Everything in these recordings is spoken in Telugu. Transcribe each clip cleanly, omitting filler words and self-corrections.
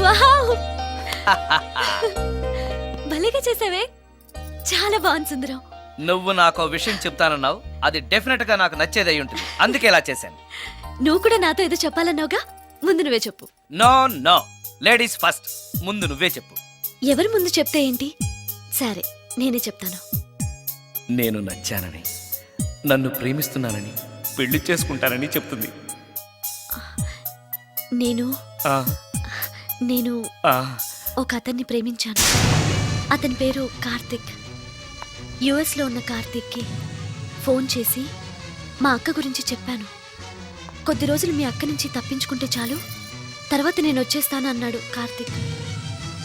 వావ్ భలేగా చేసావే, చాలా బాగుంది సుందరం. నువ్వు నాకు విషయం చెప్తానన్నావు, అది డెఫినెట్ గా నాకు నచ్చేది అయి ఉంటుంది, అందుకే ఇలా చేశాను. నువ్వు కూడా నాతో ఏదో చెప్పాలన్నావుగా, ముందు నువ్వే చెప్పు. నో నో, లేడీస్ ఫస్ట్, ముందు నువ్వే చెప్పు. ఎవరి ముందు చెప్తే ఏంటి? సరే నేనే చెప్తాను. నేను నచ్చానని, నన్ను ప్రేమిస్తున్నానని, పెళ్లి చేసుకుంటానని చెప్తుంది. నేను ఆ, నేను ఆ, ఒక అతన్ని ప్రేమించాను. అతని పేరు కార్తిక్. యుఎస్లో ఉన్న కార్తిక్కి ఫోన్ చేసి మా అక్క గురించి చెప్పాను. కొద్ది రోజులు మీ అక్క నుంచి తప్పించుకుంటే చాలు, తర్వాత నేను వచ్చేస్తాను అన్నాడు కార్తిక్.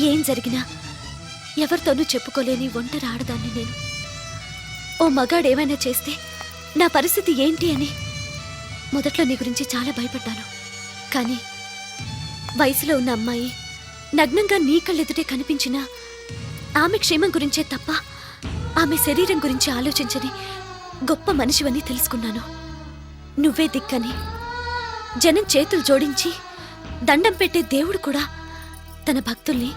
ఏం జరిగినా ఎవరితోనూ చెప్పుకోలేని ఒంటరి ఆడదాన్ని నేను. ఓ మగాడు ఏమైనా చేస్తే నా పరిస్థితి ఏంటి అని మొదట్లో నీ గురించి చాలా భయపడ్డాను. కానీ వయసులో ఉన్న అమ్మాయి నగ్నంగా నీ కళ్ళెదుటే కనిపించినా ఆమె క్షేమం గురించే తప్ప ఆమె శరీరం గురించి ఆలోచించని గొప్ప మనిషివని తెలుసుకున్నాను. నువ్వే దిక్కని, జనం చేతులు జోడించి దండం పెట్టే దేవుడు కూడా తన భక్తుల్ని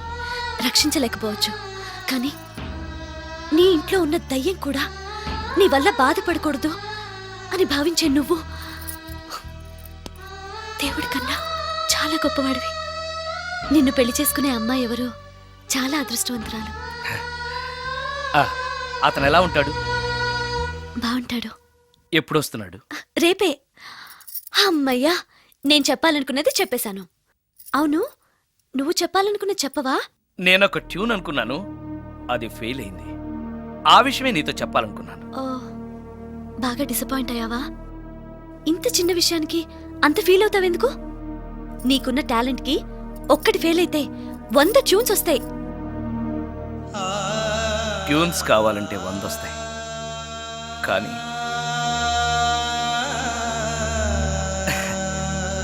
రక్షించలేకపోవచ్చు. కానీ నీ ఇంట్లో ఉన్న దయ్యం కూడా నీ వల్ల బాధపడకూడదు అని భావించే నువ్వు దేవుడి కన్నా చాలా గొప్పవాడివి. నిన్ను పెళ్లి చేసుకునే అమ్మాయి ఎవరో చాలా అదృష్టవంతురాలు. అతను ఎలా ఉంటాడు? బాగుంటాడు. ఎప్పుడు వస్తున్నాడు? రేపే. అమ్మయ్యా, నేను చెప్పాలనుకున్నది చెప్పేశాను. అవును, నువ్వు చెప్పాలనుకున్నది చెప్పవా? నేనొక ట్యూన్ అనుకున్నాను, అది ఫెయిల్ అయింది. ఆ విషయమే నీతో చెప్పాలనుకున్నాను. ఓ, బాగా డిసప్పాయింట్ అయ్యావా? ఇంత చిన్న విషయానికి అంత ఫీల్ అవుతావెందుకు? నీకున్న టాలెంట్కి ఒక్కటి ఫెయిల్ అయితే 100 ట్యూన్స్ వస్తాయి. ట్యూన్స్ కావాలంటే 100 వస్తాయి, కానీ